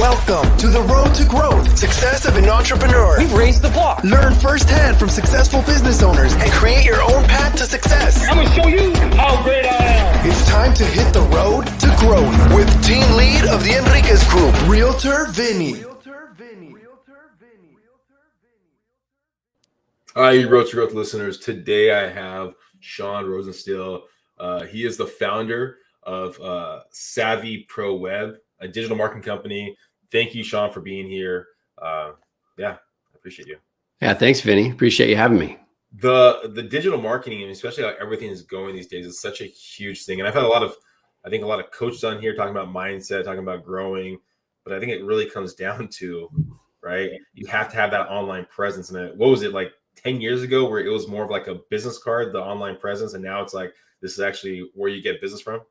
Welcome to the road to growth, success of an entrepreneur. We've raised the bar. Learn firsthand from successful business owners and create your own path to success. I'm going to show you how great I am. It's time to hit the road to growth with team lead of the Enriquez Group, Realtor Vinny. All right, you Road to Growth listeners. Today I have Sean Rosensteel. He is the founder of Savvy Pro Web, a digital marketing company. Thank you, Sean, for being here. I appreciate you. Yeah, thanks, Vinny. Appreciate you having me. The digital marketing, and especially how everything is going these days, is such a huge thing. And I've had a lot of coaches on here talking about mindset, talking about growing, but I think it really comes down to, right, you have to have that online presence. And what was it, like 10 years ago, where it was more of like a business card, the online presence, and now it's like this is actually where you get business from?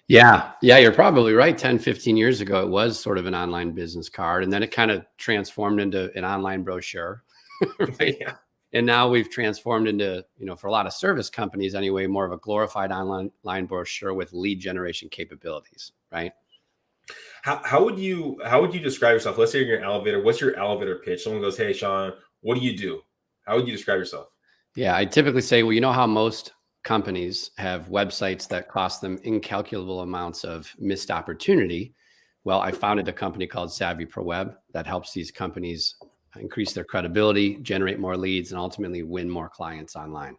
Yeah, you're probably right. 10, 15 years ago, it was sort of an online business card, and then it kind of transformed into an online brochure. Right? Yeah. And now we've transformed into, for a lot of service companies anyway, more of a glorified online brochure with lead generation capabilities, right? How would you describe yourself? Let's say you're in your elevator. What's your elevator pitch? Someone goes, "Hey, Sean, what do you do?" How would you describe yourself? Yeah, I typically say, well, you know how most companies have websites that cost them incalculable amounts of missed opportunity. Well, I founded a company called Savvy Pro Web that helps these companies increase their credibility, generate more leads, and ultimately win more clients online.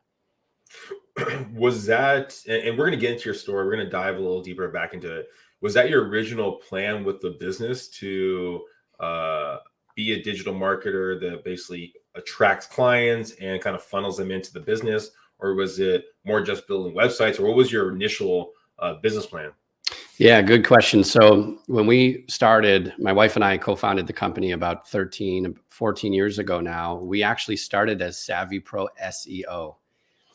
Was that, and we're going to get into your story, we're going to dive a little deeper back into it. Was that your original plan with the business to be a digital marketer that basically attracts clients and kind of funnels them into the business? Or was it more just building websites? Or what was your initial business plan? Yeah, good question. So when we started, my wife and I co-founded the company about 14 years ago now. We actually started as Savvy Pro SEO.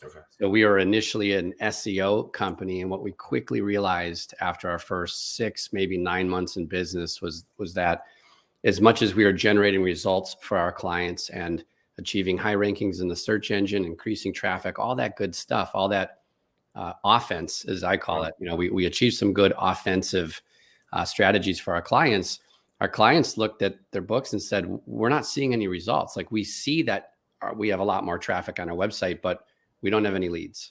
Okay. So we were initially an SEO company. And what we quickly realized after our first 6, maybe 9 months in business was that as much as we were generating results for our clients and achieving high rankings in the search engine, increasing traffic, all that good stuff, all that offense, as I call it, we achieved some good offensive strategies for our clients. Our clients looked at their books and said, we're not seeing any results. Like, we see that we have a lot more traffic on our website, but we don't have any leads.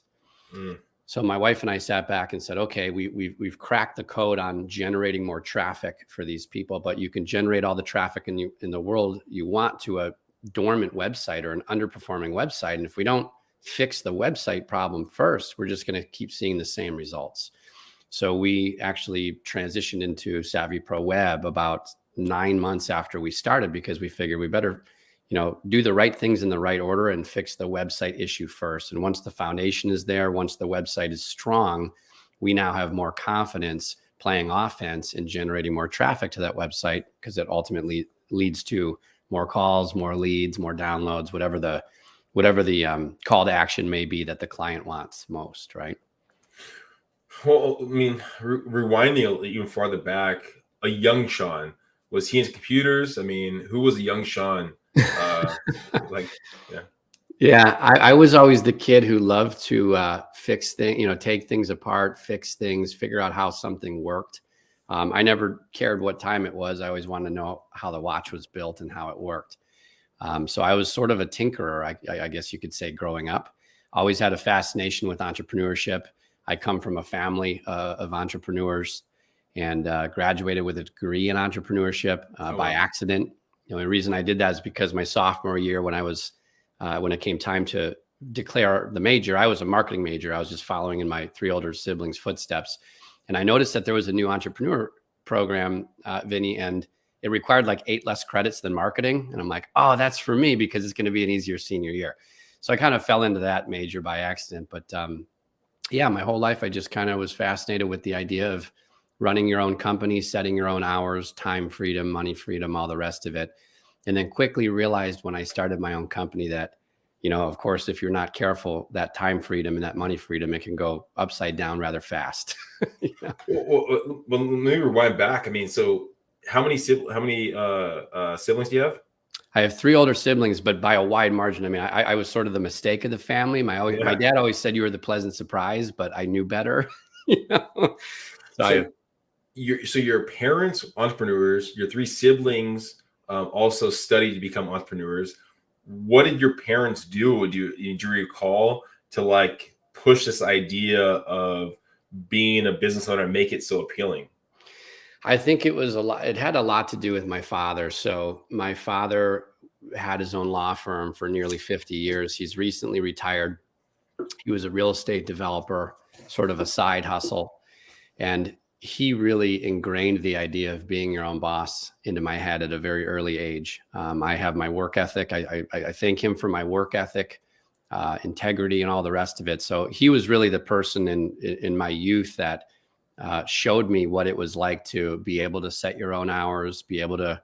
So my wife and I sat back and said, okay, we've cracked the code on generating more traffic for these people, but you can generate all the traffic in the world you want to a dormant website or an underperforming website. And if we don't fix the website problem first, we're just going to keep seeing the same results. So we actually transitioned into Savvy Pro Web about 9 months after we started, because we figured we better, do the right things in the right order and fix the website issue first. And once the foundation is there, once the website is strong, we now have more confidence playing offense and generating more traffic to that website, because it ultimately leads to more calls, more leads, more downloads, whatever the call to action may be that the client wants most, right? Well, I mean, rewinding even farther back, a young Sean, was he into computers? I mean, who was a young Sean? Yeah, I was always the kid who loved to fix things, take things apart, fix things, figure out how something worked. I never cared what time it was. I always wanted to know how the watch was built and how it worked. So I was sort of a tinkerer, I guess you could say, growing up. Always had a fascination with entrepreneurship. I come from a family of entrepreneurs and graduated with a degree in entrepreneurship by accident. The reason I did that is because my sophomore year, when it came time to declare the major, I was a marketing major. I was just following in my 3 older siblings' footsteps. And I noticed that there was a new entrepreneur program, Vinny, and it required like 8 less credits than marketing. And I'm like, oh, that's for me, because it's going to be an easier senior year. So I kind of fell into that major by accident. But my whole life, I just kind of was fascinated with the idea of running your own company, setting your own hours, time freedom, money freedom, all the rest of it. And then quickly realized when I started my own company that, of course, if you're not careful, that time freedom and that money freedom, it can go upside down rather fast. Well, let me rewind back. I mean, so how many siblings do you have? I have 3 older siblings, but by a wide margin. I mean, I was sort of the mistake of the family. My dad always said you were the pleasant surprise, but I knew better. your parents entrepreneurs, your three siblings also studied to become entrepreneurs. What did your parents do? Do you recall to like push this idea of being a business owner and make it so appealing? I think it was a lot. It had a lot to do with my father. So my father had his own law firm for nearly 50 years. He's recently retired. He was a real estate developer, sort of a side hustle. And he really ingrained the idea of being your own boss into my head at a very early age. I have my work ethic. I thank him for my work ethic, integrity, and all the rest of it. So he was really the person in my youth that showed me what it was like to be able to set your own hours, be able to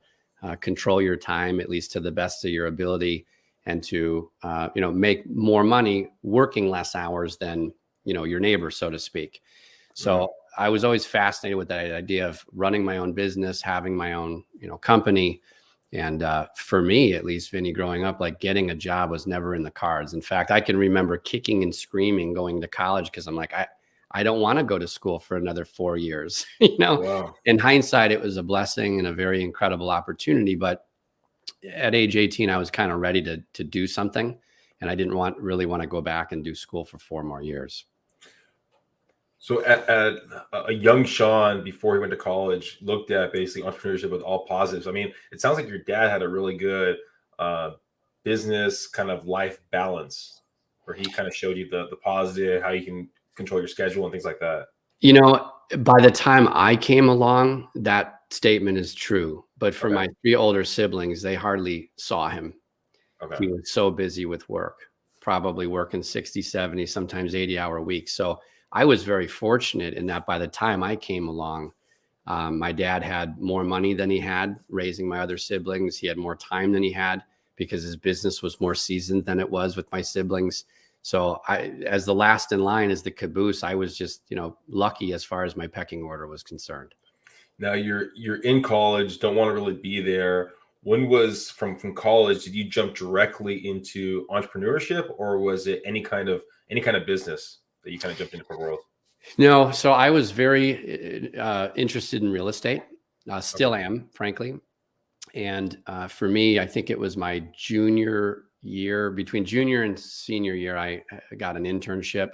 control your time, at least to the best of your ability, and to make more money working less hours than your neighbor, so to speak. So I was always fascinated with that idea of running my own business, having my own company. And for me, at least, Vinny, growing up, like getting a job was never in the cards. In fact, I can remember kicking and screaming going to college because I'm like, I don't want to go to school for another 4 years. Wow. In hindsight, it was a blessing and a very incredible opportunity. But at age 18, I was kind of ready to do something. And I didn't really want to go back and do school for 4 more years. So at a young Sean, before he went to college, looked at basically entrepreneurship with all positives. I mean, it sounds like your dad had a really good business kind of life balance where he kind of showed you the positive, how you can control your schedule and things like that. By the time I came along, that statement is true. But for my 3 older siblings, they hardly saw him. Okay. He was so busy with work, probably working 60, 70, sometimes 80-hour weeks. So I was very fortunate in that by the time I came along, my dad had more money than he had raising my other siblings. He had more time than he had because his business was more seasoned than it was with my siblings. So as the last in line, as the caboose, I was just, lucky as far as my pecking order was concerned. Now you're in college, don't want to really be there. When was from college, did you jump directly into entrepreneurship, or was it any kind of business that you kind of jumped into the world? No, so I was very interested in real estate. Still am, frankly. And for me, I think it was my junior year, between junior and senior year, I got an internship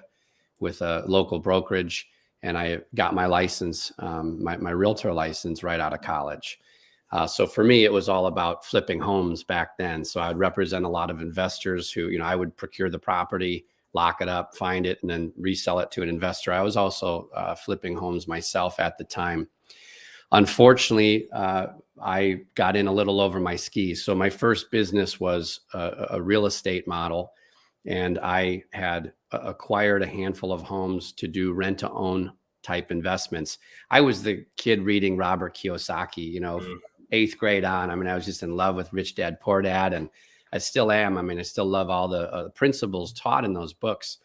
with a local brokerage, and I got my license, my realtor license, right out of college. So for me, it was all about flipping homes back then. So I'd represent a lot of investors who, I would procure the property, lock it up, find it, and then resell it to an investor. I was also flipping homes myself at the time. Unfortunately, I got in a little over my skis. So my first business was a real estate model, and I had acquired a handful of homes to do rent-to-own type investments. I was the kid reading Robert Kiyosaki, 8th grade on. I mean, I was just in love with Rich Dad, Poor Dad, and I still am. I mean, I still love all the principles taught in those books.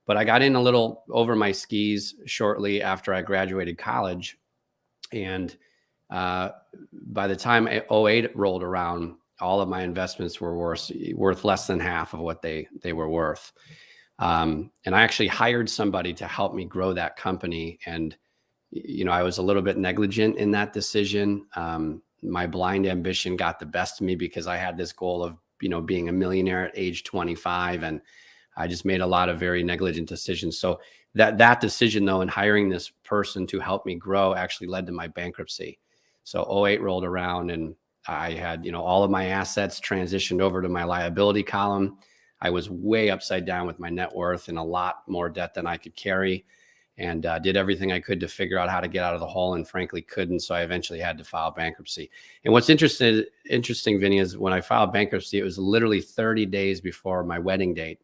But I got in a little over my skis shortly after I graduated college. And by the time 2008 rolled around, all of my investments were worth less than half of what they were worth. And I actually hired somebody to help me grow that company. And, I was a little bit negligent in that decision. My blind ambition got the best of me because I had this goal of, being a millionaire at age 25. And I just made a lot of very negligent decisions. So that decision, though, in hiring this person to help me grow actually led to my bankruptcy. So 2008 rolled around, and I had, all of my assets transitioned over to my liability column. I was way upside down with my net worth and a lot more debt than I could carry, and did everything I could to figure out how to get out of the hole, and frankly couldn't. So I eventually had to file bankruptcy. And what's interesting, Vinny, is when I filed bankruptcy, it was literally 30 days before my wedding date.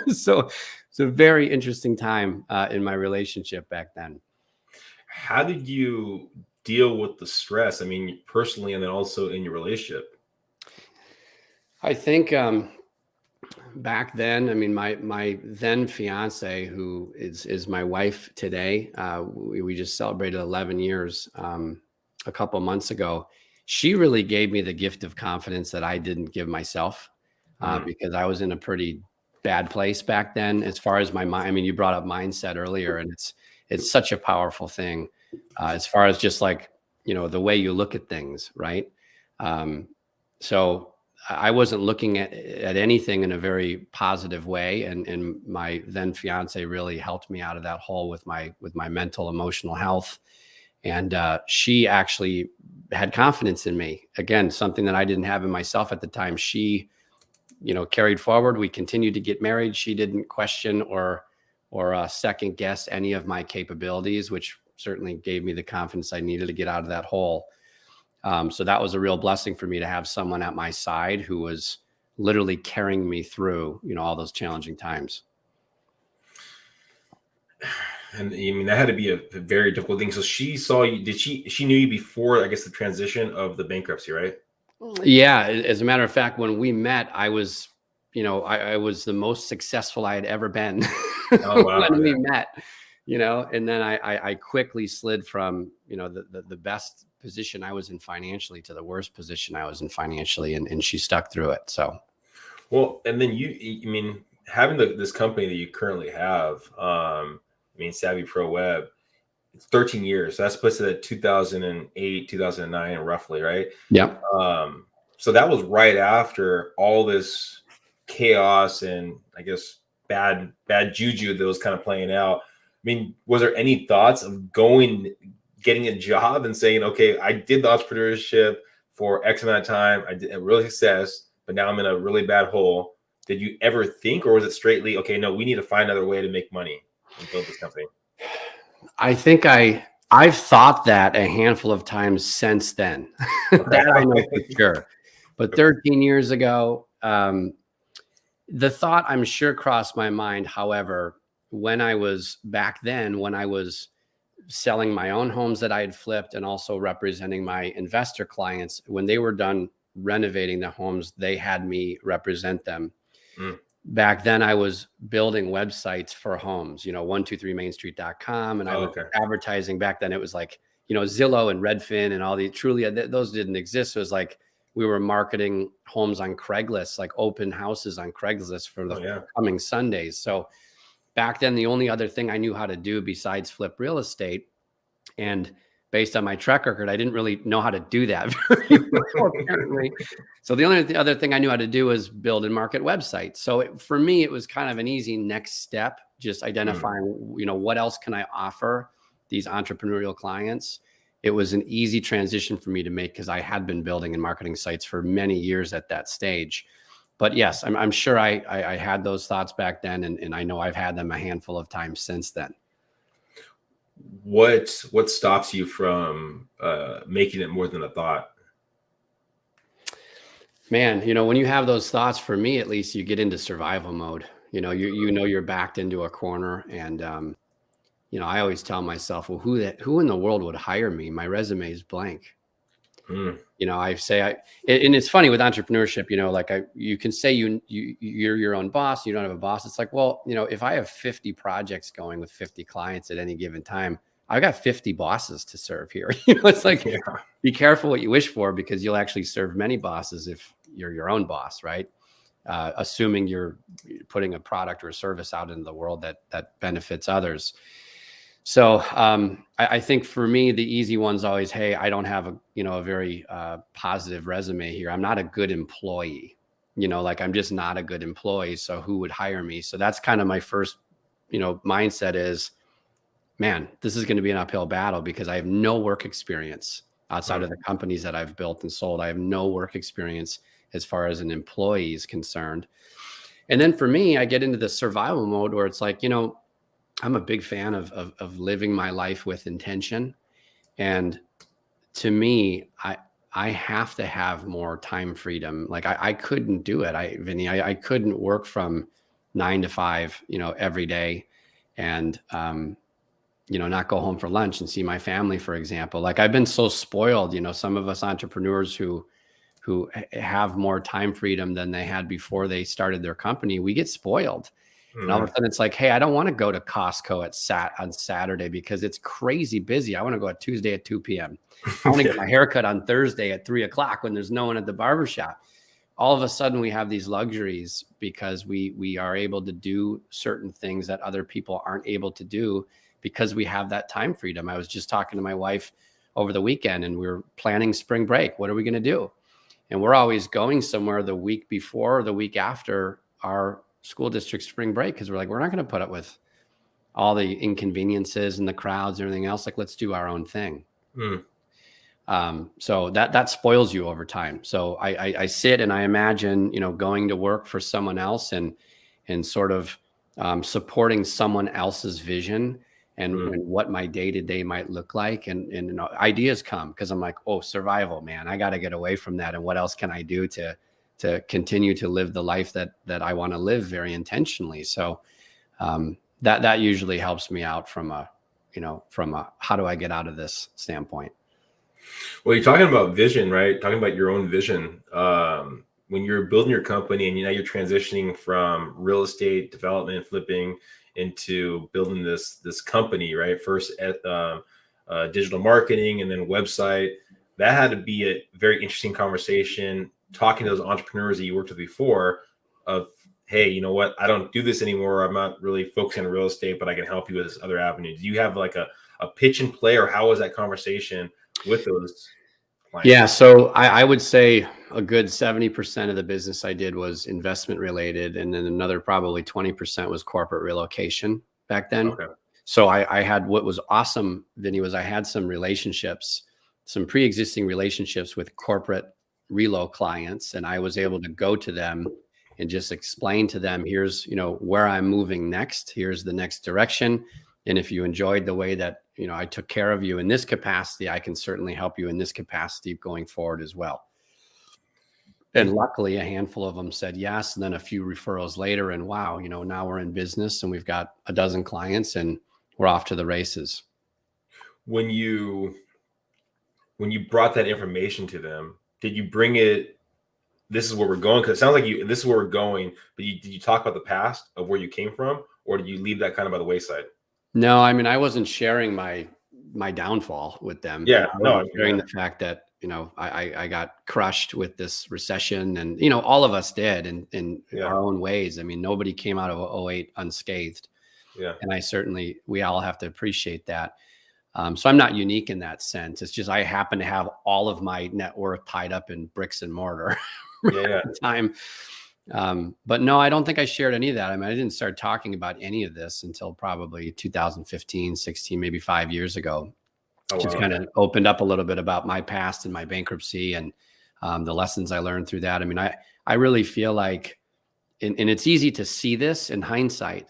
So it's a very interesting time in my relationship back then. How did you deal with the stress? I mean, personally, and then also in your relationship. I think back then, I mean, my then fiance, who is my wife today, we just celebrated 11 years a couple months ago. She really gave me the gift of confidence that I didn't give myself because I was in a pretty bad place back then as far as my mind. I mean, you brought up mindset earlier, and it's such a powerful thing. as far as just like, the way you look at things. Right. So I wasn't looking at anything in a very positive way. And my then fiance really helped me out of that hole with my mental, emotional health. And she actually had confidence in me. Again, something that I didn't have in myself at the time. She, carried forward. We continued to get married. She didn't question or second guess any of my capabilities, which certainly gave me the confidence I needed to get out of that hole. So that was a real blessing for me to have someone at my side who was literally carrying me through, all those challenging times. And I mean, that had to be a very difficult thing. So she saw you, she knew you before, I guess, the transition of the bankruptcy, right? Yeah. As a matter of fact, when we met, I was, I was the most successful I had ever been Oh, wow. when we met, and then I quickly slid from, the best position I was in financially to the worst position I was in financially. And she stuck through it. So. Well, and then I mean, having this company that you currently have, Savvy Pro Web, it's 13 years. So that's puts it at 2008, 2009, roughly, right? Yeah. So that was right after all this chaos and I guess bad juju that was kind of playing out. I mean, was there any thoughts of getting a job and saying, okay, I did the entrepreneurship for X amount of time, I did a real success, but now I'm in a really bad hole? Did you ever think, or was it straightly, okay, no, we need to find another way to make money and build this company? I think I've thought that a handful of times since then. That I know for sure. But 13 years ago, the thought I'm sure crossed my mind. However, when I was selling my own homes that I had flipped and also representing my investor clients, when they were done renovating the homes, they had me represent them. Mm. Back then I was building websites for homes, 123mainstreet.com. And I was advertising. Back then it was like, Zillow and Redfin and all these, truly, those didn't exist. So it was like, we were marketing homes on Craigslist, like open houses on Craigslist for the coming Sundays. So back then, the only other thing I knew how to do besides flip real estate, and based on my track record, I didn't really know how to do that very well, apparently. So the only other thing I knew how to do was build and market websites. So for me, it was kind of an easy next step, just identifying, what else can I offer these entrepreneurial clients? It was an easy transition for me to make because I had been building and marketing sites for many years at that stage. But yes, I'm sure I had those thoughts back then, and I know I've had them a handful of times since then. What stops you from making it more than a thought? Man, when you have those thoughts, for me at least, you get into survival mode. You're backed into a corner, and I always tell myself, well, who in the world would hire me? My resume is blank. I say and it's funny with entrepreneurship, you can say you're your own boss. You don't have a boss. It's like, well, if I have 50 projects going with 50 clients at any given time, I've got 50 bosses to serve here. It's like, be careful what you wish for, because you'll actually serve many bosses if you're your own boss, right? Assuming you're putting a product or a service out into the world that benefits others. So I think for me, the easy one's always, hey, I don't have a very positive resume here. I'm not a good employee, I'm just not a good employee. So who would hire me? So that's kind of my first, mindset is, man, this is going to be an uphill battle because I have no work experience outside of the companies that I've built and sold. I have no work experience as far as an employee is concerned. And then for me, I get into the survival mode where it's like, I'm a big fan of living my life with intention. And to me, I have to have more time freedom. Like I couldn't do it. Vinny, I couldn't work from 9 to 5, every day and, not go home for lunch and see my family, for example. Like I've been so spoiled, some of us entrepreneurs who have more time freedom than they had before they started their company, we get spoiled. And all of a sudden it's like, hey, I don't want to go to Costco on Saturday because it's crazy busy. I want to go at Tuesday at 2 p.m. I want to get my haircut on Thursday at 3 o'clock when there's no one at the barbershop. All of a sudden we have these luxuries because we are able to do certain things that other people aren't able to do because we have that time freedom. I was just talking to my wife over the weekend, and we were planning spring break. What are we going to do? And we're always going somewhere the week before or the week after our school district spring break, because we're like, we're not going to put up with all the inconveniences and the crowds and everything else. Like, let's do our own thing. So that spoils you over time. So I sit and I imagine, going to work for someone else and sort of supporting someone else's vision and what my day-to-day might look like. And ideas come because I'm like, oh, survival, man, I got to get away from that. And what else can I do to continue to live the life that I want to live very intentionally? So that usually helps me out from a how do I get out of this standpoint. Well, you're talking about vision, right? Talking about your own vision. When you're building your company and now you're transitioning from real estate development, flipping into building this company, right? First digital marketing and then website. That had to be a very interesting conversation, talking to those entrepreneurs that you worked with before of, hey, you know what? I don't do this anymore. I'm not really focusing on real estate, but I can help you with this other avenue. Do you have like a pitch and play, or how was that conversation with those clients? Yeah. So I would say a good 70% of the business I did was investment related. And then another probably 20% was corporate relocation back then. Okay. So I had, what was awesome, Vinny, was I had some relationships, some pre-existing relationships with corporate relo clients. And I was able to go to them and just explain to them, here's, where I'm moving next. Here's the next direction. And if you enjoyed the way that, I took care of you in this capacity, I can certainly help you in this capacity going forward as well. And luckily, a handful of them said yes. And then a few referrals later, and wow, now we're in business and we've got a dozen clients and we're off to the races. When you brought that information to them, did you bring it, this is where we're going? Because it sounds like this is where we're going, but did you talk about the past of where you came from, or did you leave that kind of by the wayside? No, I mean, I wasn't sharing my downfall with them. Yeah, I was sharing the fact that, I got crushed with this recession, and, all of us did in our own ways. I mean, nobody came out of 2008 unscathed. Yeah. And we all have to appreciate that. So I'm not unique in that sense. It's just, I happen to have all of my net worth tied up in bricks and mortar at the time. But no, I don't think I shared any of that. I mean, I didn't start talking about any of this until probably 2015, 16, maybe 5 years ago. Just kind of opened up a little bit about my past and my bankruptcy and the lessons I learned through that. I mean, I really feel like, and it's easy to see this in hindsight,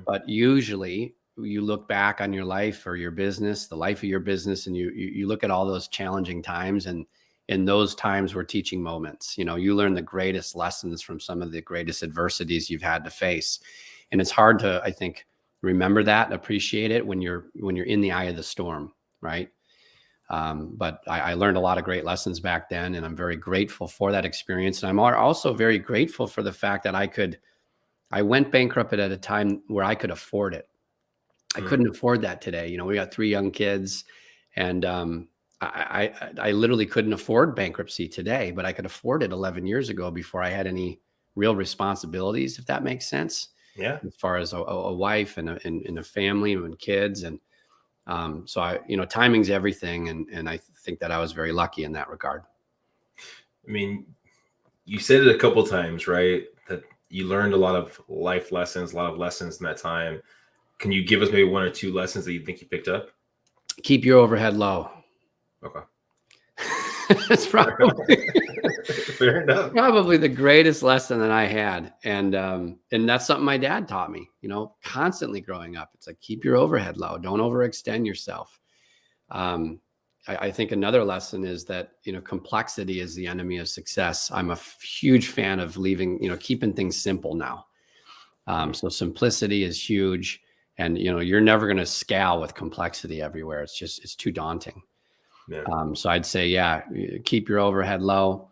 but usually you look back on your life or your business, the life of your business, and you look at all those challenging times, and in those times were teaching moments. You learn the greatest lessons from some of the greatest adversities you've had to face. And it's hard to, I think, remember that and appreciate it when you're in the eye of the storm, right? But I learned a lot of great lessons back then, and I'm very grateful for that experience. And I'm also very grateful for the fact that I went bankrupt at a time where I could afford it. I couldn't afford that today. We got 3 young kids, and I literally couldn't afford bankruptcy today, but I could afford it 11 years ago before I had any real responsibilities, if that makes sense. Yeah. As far as a wife and a family and kids. And so timing's everything. And I think that I was very lucky in that regard. I mean, you said it a couple of times, right? That you learned a lot of life lessons, a lot of lessons in that time. Can you give us maybe 1 or 2 lessons that you think you picked up? Keep your overhead low. Okay. That's probably fair enough. Probably the greatest lesson that I had. And that's something my dad taught me, constantly growing up. It's like, keep your overhead low. Don't overextend yourself. I think another lesson is that, complexity is the enemy of success. I'm a huge fan of keeping things simple now. So simplicity is huge. And, you're never going to scale with complexity everywhere. It's too daunting. Yeah. So I'd say, keep your overhead low,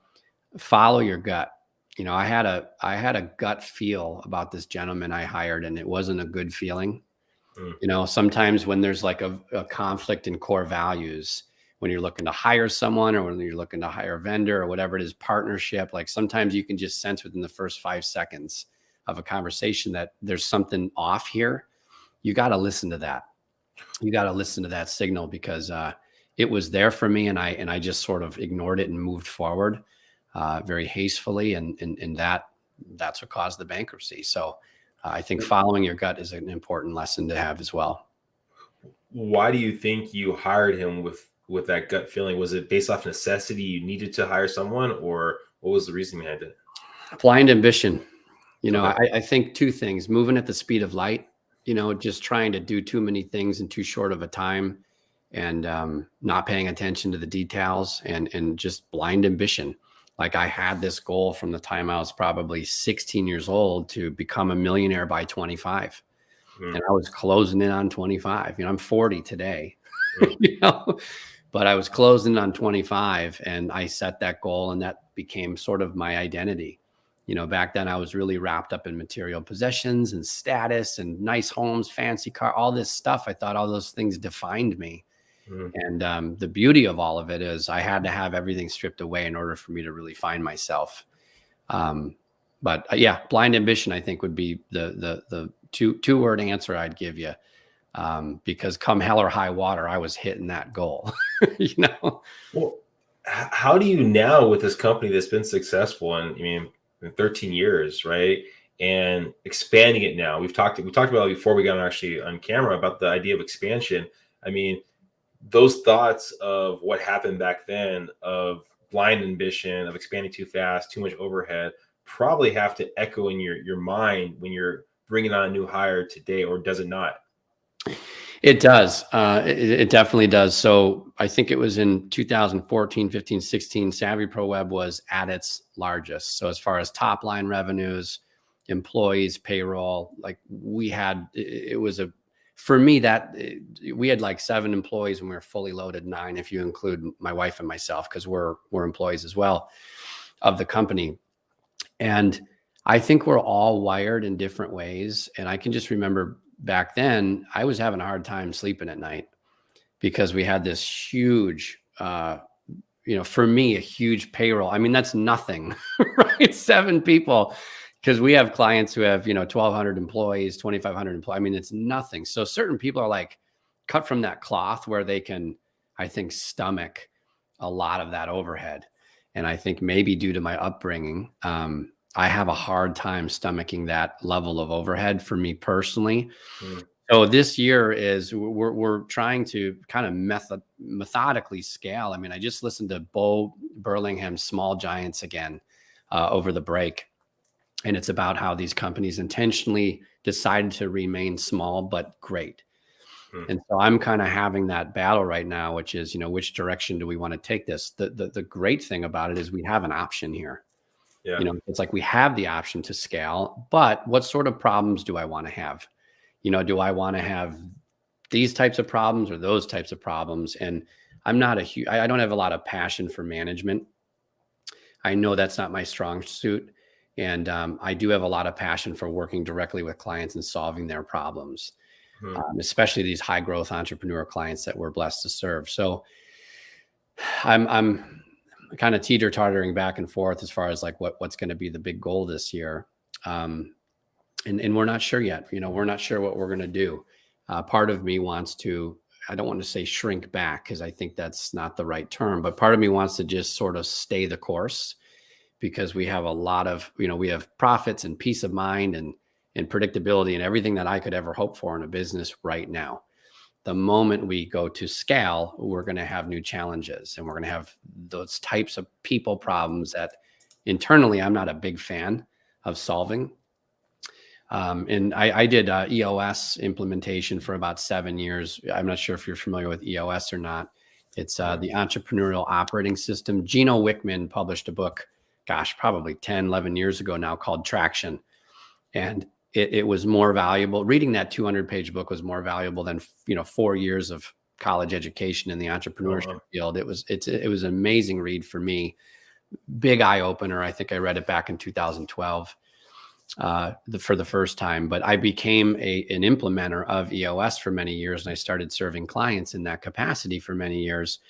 follow your gut. I had a gut feel about this gentleman I hired, and it wasn't a good feeling. Sometimes when there's like a conflict in core values, when you're looking to hire someone or when you're looking to hire a vendor or whatever it is, partnership, like sometimes you can just sense within the first 5 seconds of a conversation that there's something off here. You got to listen to that. you got to listen to that signal, because it was there for me, and I just sort of ignored it and moved forward very hastily, and that's what caused the bankruptcy. So I think following your gut is an important lesson to have as well. Why do you think you hired him with that gut feeling? Was it based off necessity? You needed to hire someone, or what was the reason behind it? Blind ambition. Okay. I think two things: moving at the speed of light, just trying to do too many things in too short of a time, and not paying attention to the details, and just blind ambition. Like, I had this goal from the time I was probably 16 years old to become a millionaire by 25. And I was closing in on 25. I'm 40 today, Mm. but I was closing in on 25, and I set that goal, and that became sort of my identity. Back then I was really wrapped up in material possessions and status and nice homes, fancy car, all this stuff. I thought all those things defined me. Mm. And the beauty of all of it is I had to have everything stripped away in order for me to really find myself. But yeah, blind ambition, I think, would be the two-word answer I'd give you. Because come hell or high water, I was hitting that goal. Well, how do you now, with this company that's been successful, and I mean, in 13 years, right? And expanding it now. We talked about it before we got actually on camera about the idea of expansion. I mean, those thoughts of what happened back then, of blind ambition, of expanding too fast, too much overhead, probably have to echo in your mind when you're bringing on a new hire today, or does it not? It does. It definitely does. So I think it was in 2014, 15, 16, Savvy Pro Web was at its largest. So as far as top line revenues, employees, payroll, like it was for me, that we had like 7 employees when we were fully loaded, 9 if you include my wife and myself, because we're employees as well of the company. And I think we're all wired in different ways. And I can just remember back then I was having a hard time sleeping at night, because we had this huge, for me, a huge payroll. I mean, that's nothing, right? 7 people. Because we have clients who have, 1,200 employees, 2,500 employees. I mean, it's nothing. So certain people are like cut from that cloth where they can, I think, stomach a lot of that overhead. And I think maybe due to my upbringing, I have a hard time stomaching that level of overhead for me personally. Mm. So this year we're trying to kind of methodically scale. I mean, I just listened to Bo Burlingham's Small Giants again over the break. And it's about how these companies intentionally decided to remain small, but great. And so I'm kind of having that battle right now, which is, which direction do we want to take this? The great thing about it is we have an option here. Yeah. It's like we have the option to scale, but what sort of problems do I want to have? Do I want to have these types of problems or those types of problems? And I'm not I don't have a lot of passion for management. I know that's not my strong suit. And I do have a lot of passion for working directly with clients and solving their problems, especially these high growth entrepreneur clients that we're blessed to serve. So I'm kind of teeter-tottering back and forth as far as like what's going to be the big goal this year. And we're not sure yet. We're not sure what we're going to do. Part of me wants to, I don't want to say shrink back, because I think that's not the right term, but part of me wants to just sort of stay the course, because we have a lot of, we have profits and peace of mind and predictability and everything that I could ever hope for in a business right now. The moment we go to scale, we're going to have new challenges, and we're going to have those types of people problems that internally I'm not a big fan of solving. And I did EOS implementation for about 7 years. I'm not sure if you're familiar with EOS or not. It's the Entrepreneurial Operating System. Gino Wickman published a book, probably 10, 11 years ago now, called Traction. And it was more valuable. Reading that 200-page book was more valuable than 4 years of college education in the entrepreneurship field. It was an amazing read for me. Big eye opener. I think I read it back in 2012 for the first time. But I became an implementer of EOS for many years, and I started serving clients in that capacity for many years.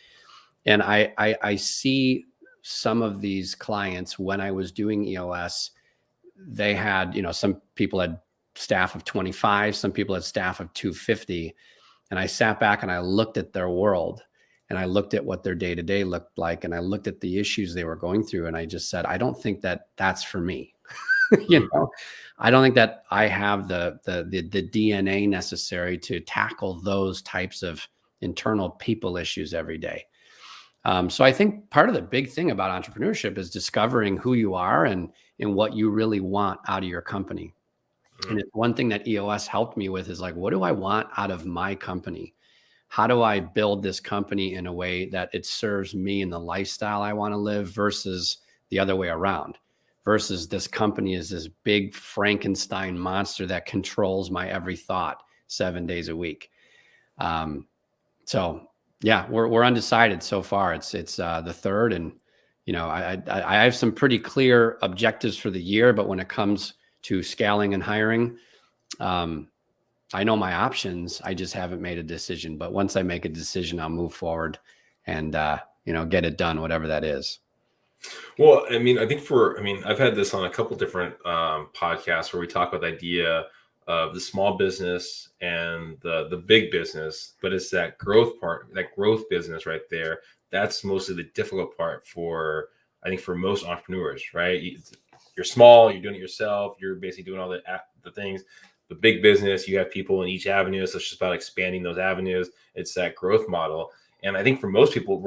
And I see some of these clients, when I was doing EOS, they had, some people had staff of 25, some people had staff of 250. And I sat back and I looked at their world, and I looked at what their day-to-day looked like, and I looked at the issues they were going through. And I just said, I don't think that that's for me. You know, I don't think that I have the DNA necessary to tackle those types of internal people issues every day. So I think part of the big thing about entrepreneurship is discovering who you are and what you really want out of your company. And it's one thing that EOS helped me with is like, what do I want out of my company? How do I build this company in a way that it serves me and the lifestyle I want to live versus the other way around? Versus this company is this big Frankenstein monster that controls my every thought 7 days a week. So yeah, we're undecided so far. It's the third, and you know, I have some pretty clear objectives for the year, but when it comes to scaling and hiring, I know my options. I just haven't made a decision. But once I make a decision, I'll move forward and you know, get it done, whatever that is. Well, I mean, I've had this on a couple different podcasts where we talk about the idea of the small business and the big business, but it's that growth part, that growth business right there. That's mostly the difficult part for, I think, for most entrepreneurs, right? You're small, you're doing it yourself, you're basically doing all the things. The big business, you have people in each avenue, so it's just about expanding those avenues. It's that growth model. And I think for most people,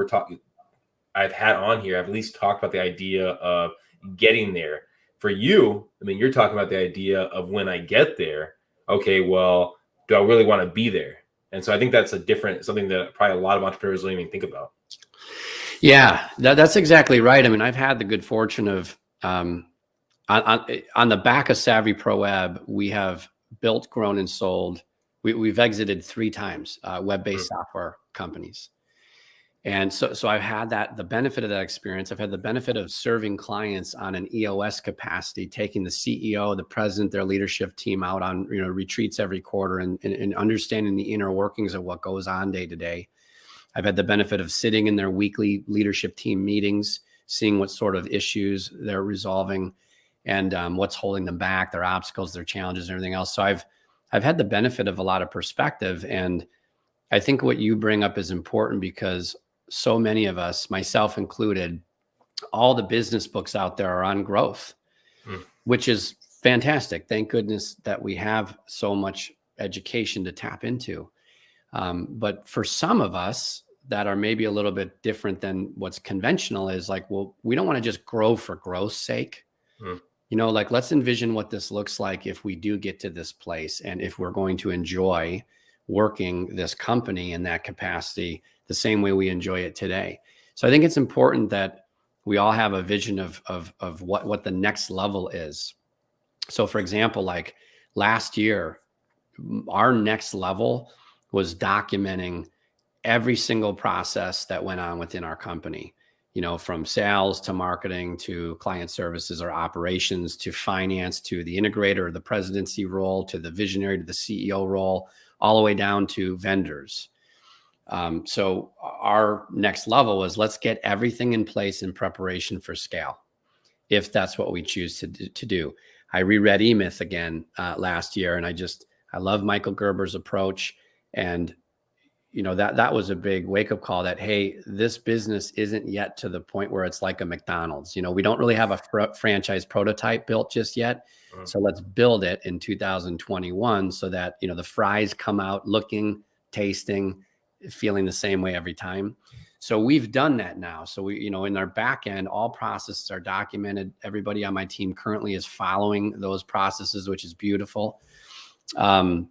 I've had on here, I've at least talked about the idea of getting there. For you, I mean, you're talking about the idea of when I get there, okay, well, do I really want to be there? And so I think that's something that probably a lot of entrepreneurs don't even think about. Yeah, that's exactly right. I mean, I've had the good fortune of, on the back of Savvy Pro Web, we have built, grown, and sold. We've exited 3 times, web-based software companies. And so I've had the benefit of that experience. I've had the benefit of serving clients on an EOS capacity, taking the CEO, the president, their leadership team out on, you know, retreats every quarter and understanding the inner workings of what goes on day to day. I've had the benefit of sitting in their weekly leadership team meetings, seeing what sort of issues they're resolving and what's holding them back, their obstacles, their challenges, and everything else. So I've had the benefit of a lot of perspective. And I think what you bring up is important because so many of us, myself included, all the business books out there are on growth, which is fantastic. Thank goodness that we have so much education to tap into. But for some of us that are maybe a little bit different than what's conventional is like, well, we don't want to just grow for growth's sake. You know, like, let's envision what this looks like if we do get to this place and if we're going to enjoy working this company in that capacity the same way we enjoy it today. So I think it's important that we all have a vision of what the next level is. So for example, like last year, our next level was documenting every single process that went on within our company, you know, from sales to marketing to client services or operations to finance to the integrator or the presidency role to the visionary to the CEO role, all the way down to vendors. So our next level was, let's get everything in place in preparation for scale, if that's what we choose to do. I reread E-Myth again last year, and I love Michael Gerber's approach. And, you know, that was a big wake-up call that, hey, this business isn't yet to the point where it's like a McDonald's. You know, we don't really have a franchise prototype built just yet. So let's build it in 2021 so that, you know, the fries come out looking, tasting, feeling the same way every time. So we've done that now. So we, you know, in our back end, all processes are documented. Everybody on my team currently is following those processes, which is beautiful. And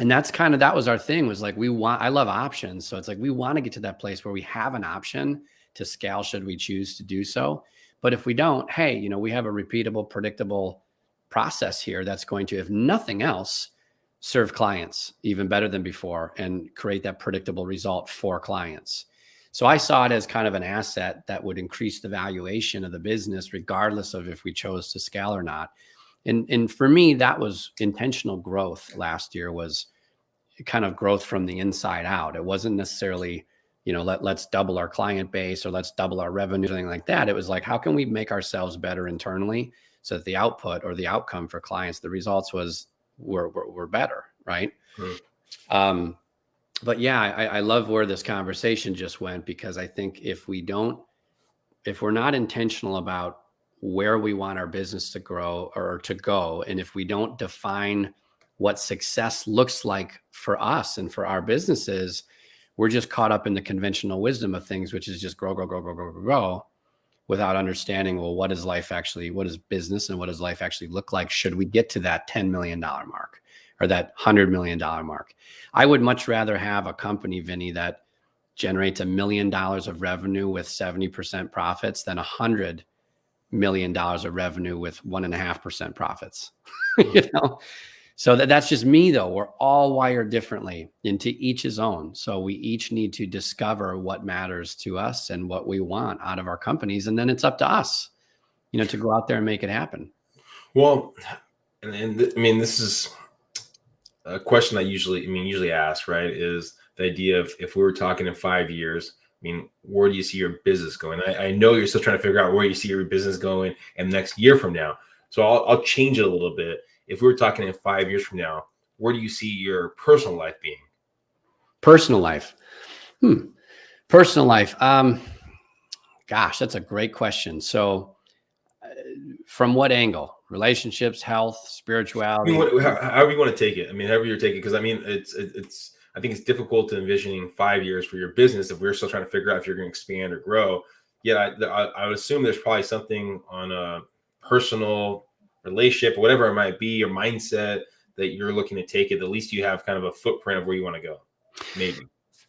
that was our thing, was like, I love options. So it's like, we want to get to that place where we have an option to scale should we choose to do so. But if we don't, hey, you know, we have a repeatable, predictable process here that's going to, if nothing else, serve clients even better than before and create that predictable result for clients. So I saw it as kind of an asset that would increase the valuation of the business, regardless of if we chose to scale or not. And for me, that was intentional growth last year, was kind of growth from the inside out. It wasn't necessarily, you know, let's double our client base or let's double our revenue, something like that. It was like, how can we make ourselves better internally so that the output or the outcome for clients, the results were better, right? but yeah, I love where this conversation just went, because I think if we're not intentional about where we want our business to grow or to go, and if we don't define what success looks like for us and for our businesses, we're just caught up in the conventional wisdom of things, which is just grow, grow, grow, grow, grow, grow, grow, without understanding, well, what is business and what does life actually look like? Should we get to that $10 million mark or that $100 million mark? I would much rather have a company, Vinny, that generates $1 million of revenue with 70% profits than $100 million of revenue with 1.5% profits. You know, so that's just me, though. We're all wired differently, into each his own. So we each need to discover what matters to us and what we want out of our companies. And then it's up to us, you know, to go out there and make it happen. Well, I mean, this is a question I usually ask, right? Is the idea of, if we were talking in 5 years, I mean, where do you see your business going? I know you're still trying to figure out where you see your business going and next year from now. So I'll change it a little bit. If we were talking in 5 years from now, where do you see your personal life being? Personal life. Personal life. Gosh, that's a great question. So from what angle? Relationships, health, spirituality? I mean, however you want to take it. I mean, however you're taking it. Because I mean, I think it's difficult to envisioning 5 years for your business if we're still trying to figure out if you're going to expand or grow. Yeah, I would assume there's probably something on a personal relationship, or whatever it might be, your mindset that you're looking to take it. At least you have kind of a footprint of where you want to go. Maybe.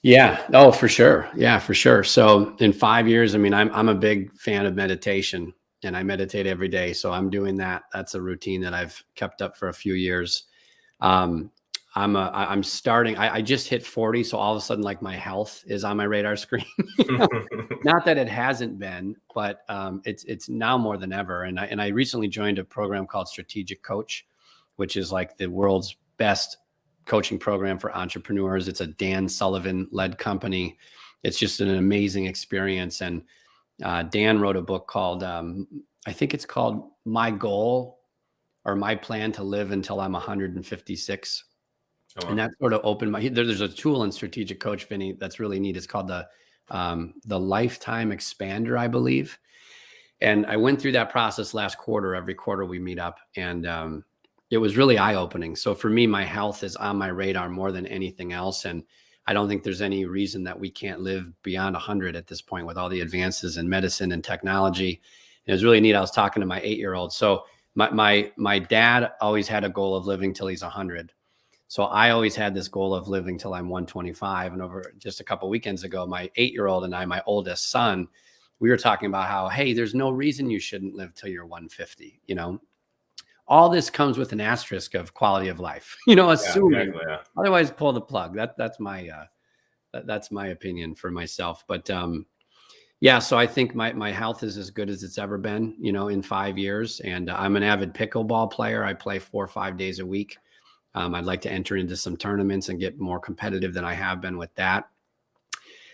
Yeah. Oh, for sure. Yeah, for sure. So in 5 years, I mean, I'm a big fan of meditation, and I meditate every day. So I'm doing that. That's a routine that I've kept up for a few years. I'm starting, I just hit 40. So all of a sudden, like, my health is on my radar screen. You know? Not that it hasn't been, but it's now more than ever. And I recently joined a program called Strategic Coach, which is like the world's best coaching program for entrepreneurs. It's a Dan Sullivan led company. It's just an amazing experience. And Dan wrote a book called, I think it's called My Goal or My Plan to Live Until I'm 156. Oh, wow. And that sort of opened there's a tool in Strategic Coach, Vinny, that's really neat. It's called the Lifetime Expander, I believe. And I went through that process last quarter. Every quarter we meet up, and it was really eye-opening. So for me, my health is on my radar more than anything else. And I don't think there's any reason that we can't live beyond 100 at this point with all the advances in medicine and technology. And it was really neat. I was talking to my 8-year-old. So my dad always had a goal of living till he's 100. So I always had this goal of living till I'm 125. And over just a couple of weekends ago, my 8-year-old and I, my oldest son, we were talking about how, hey, there's no reason you shouldn't live till you're 150. You know, all this comes with an asterisk of quality of life, you know, assuming, yeah, exactly, yeah. Otherwise pull the plug. That's my opinion for myself. But yeah, so I think my health is as good as it's ever been, you know, in 5 years. And I'm an avid pickleball player. I play 4 or 5 days a week. I'd like to enter into some tournaments and get more competitive than I have been with that.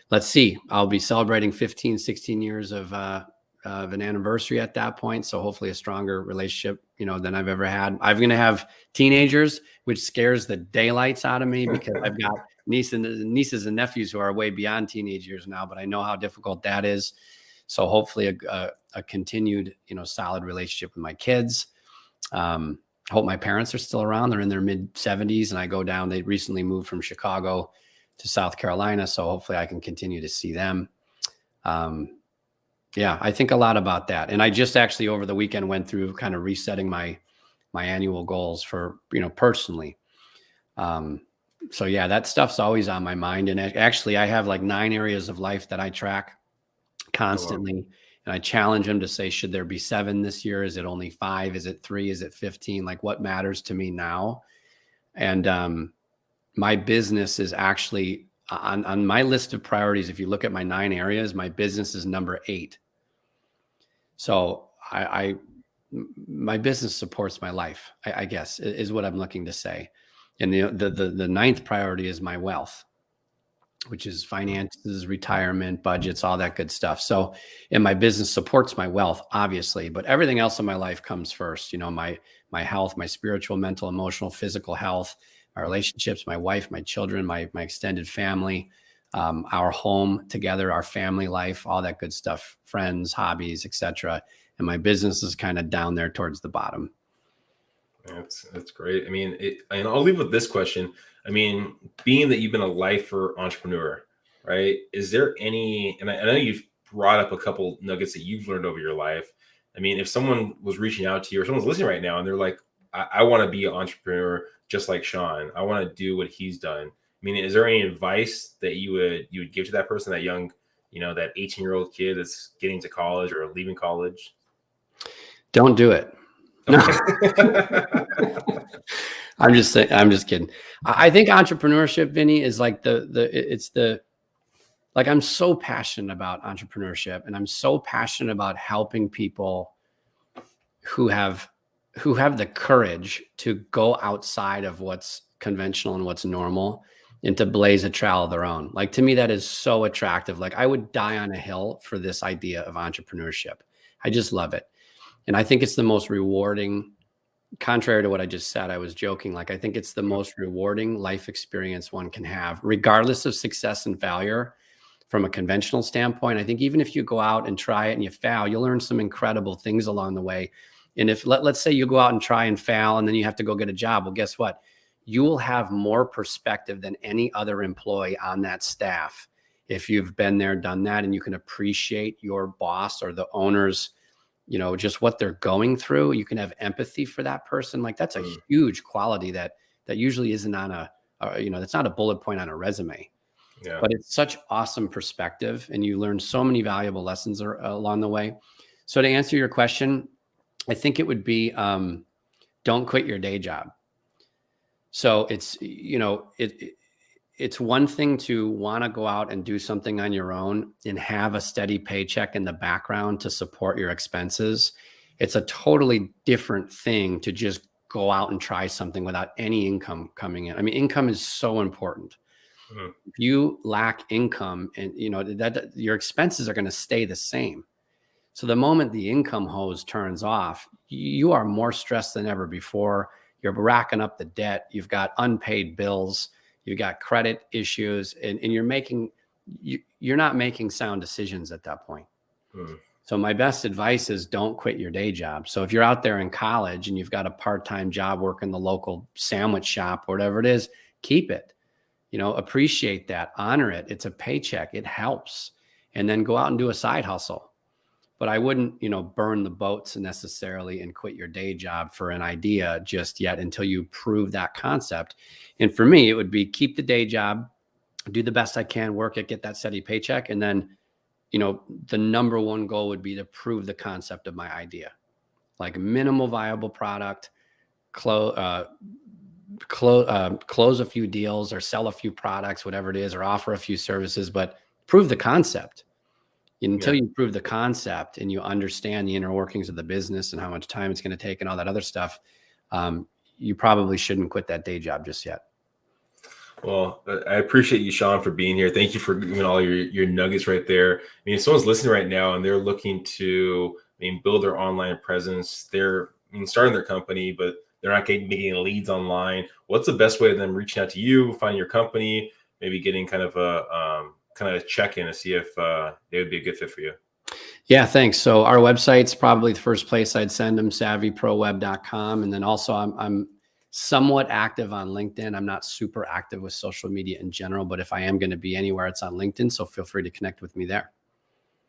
Let's see. I'll be celebrating 15, 16 years of an anniversary at that point. So hopefully a stronger relationship, you know, than I've ever had. I'm going to have teenagers, which scares the daylights out of me because I've got nieces and nephews who are way beyond teenage years now, but I know how difficult that is. So hopefully a continued, you know, solid relationship with my kids. Hope my parents are still around. They're in their mid 70s and I go down. They recently moved from Chicago to South Carolina. So hopefully I can continue to see them. Yeah, I think a lot about that. And I just actually over the weekend went through kind of resetting my annual goals for, you know, personally. So yeah, that stuff's always on my mind. And actually I have like 9 areas of life that I track constantly. Oh, wow. And I challenge them to say, should there be 7 this year? Is it only 5? Is it 3? Is it 15? Like what matters to me now? And my business is actually on my list of priorities. If you look at my 9 areas, my business is number 8. So my business supports my life, I guess, is what I'm looking to say. And the 9th priority is my wealth, which is finances, retirement, budgets, all that good stuff. So, and my business supports my wealth, obviously, but everything else in my life comes first. You know, my health, my spiritual, mental, emotional, physical health, my relationships, my wife, my children, my extended family, our home together, our family life, all that good stuff, friends, hobbies, etc. And my business is kind of down there towards the bottom. That's great. I mean, and I'll leave with this question. I mean, being that you've been a lifer entrepreneur, right? Is there any, and I know you've brought up a couple nuggets that you've learned over your life. I mean, if someone was reaching out to you or someone's listening right now and they're like, I want to be an entrepreneur just like Sean. I want to do what he's done. I mean, is there any advice that you would give to that person, that young, that 18-year-old kid that's getting to college or leaving college? Don't do it. No. I'm just kidding. I think entrepreneurship, Vinny, is like like I'm so passionate about entrepreneurship, and I'm so passionate about helping people who have the courage to go outside of what's conventional and what's normal and to blaze a trail of their own. Like, to me, that is so attractive. Like, I would die on a hill for this idea of entrepreneurship. I just love it. And I think it's the most rewarding, contrary to what I just said, I was joking. Like, I think it's the most rewarding life experience one can have, regardless of success and failure. From a conventional standpoint, I think even if you go out and try it and you fail, you'll learn some incredible things along the way. And if let's say you go out and try and fail and then you have to go get a job, well, guess what? You will have more perspective than any other employee on that staff if you've been there, done that, and you can appreciate your boss or the owners, just what they're going through. You can have empathy for that person. Like, that's a huge quality that usually isn't on that's not a bullet point on a resume. Yeah. But it's such awesome perspective, and you learn so many valuable lessons along the way. So to answer your question, I think it would be, don't quit your day job. So it's, it's one thing to want to go out and do something on your own and have a steady paycheck in the background to support your expenses. It's a totally different thing to just go out and try something without any income coming in. I mean, income is so important. Mm-hmm. If you lack income, and that your expenses are going to stay the same. So the moment the income hose turns off, you are more stressed than ever before. You're racking up the debt. You've got unpaid bills. You've got credit issues, and you're not making sound decisions at that point. Hmm. So my best advice is don't quit your day job. So if you're out there in college and you've got a part-time job working the local sandwich shop or whatever it is, keep it. Appreciate that, honor it. It's a paycheck. It helps. And then go out and do a side hustle. But I wouldn't, burn the boats necessarily and quit your day job for an idea just yet until you prove that concept. And for me, it would be keep the day job, do the best I can, work it, get that steady paycheck. And then, the number one goal would be to prove the concept of my idea. Like, minimal viable product, close a few deals or sell a few products, whatever it is, or offer a few services, but prove the concept. Until you prove the concept and you understand the inner workings of the business and how much time it's going to take and all that other stuff, you probably shouldn't quit that day job just yet. Well, I appreciate you, Sean, for being here. Thank you for giving all your nuggets right there. I mean, if someone's listening right now and they're looking to, build their online presence, they're starting their company, but they're not getting leads online. What's the best way of them reaching out to you, finding your company, maybe getting kind of a check-in to see if they would be a good fit for you? Yeah, thanks. So our website's probably the first place I'd send them, savvyproweb.com. And then also I'm somewhat active on LinkedIn. I'm not super active with social media in general, but if I am going to be anywhere, it's on LinkedIn. So feel free to connect with me there.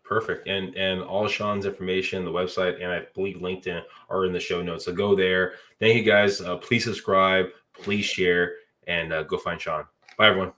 Perfect. And all Sean's information, the website, and I believe LinkedIn are in the show notes. So go there. Thank you guys. Please subscribe, please share, and go find Sean. Bye, everyone.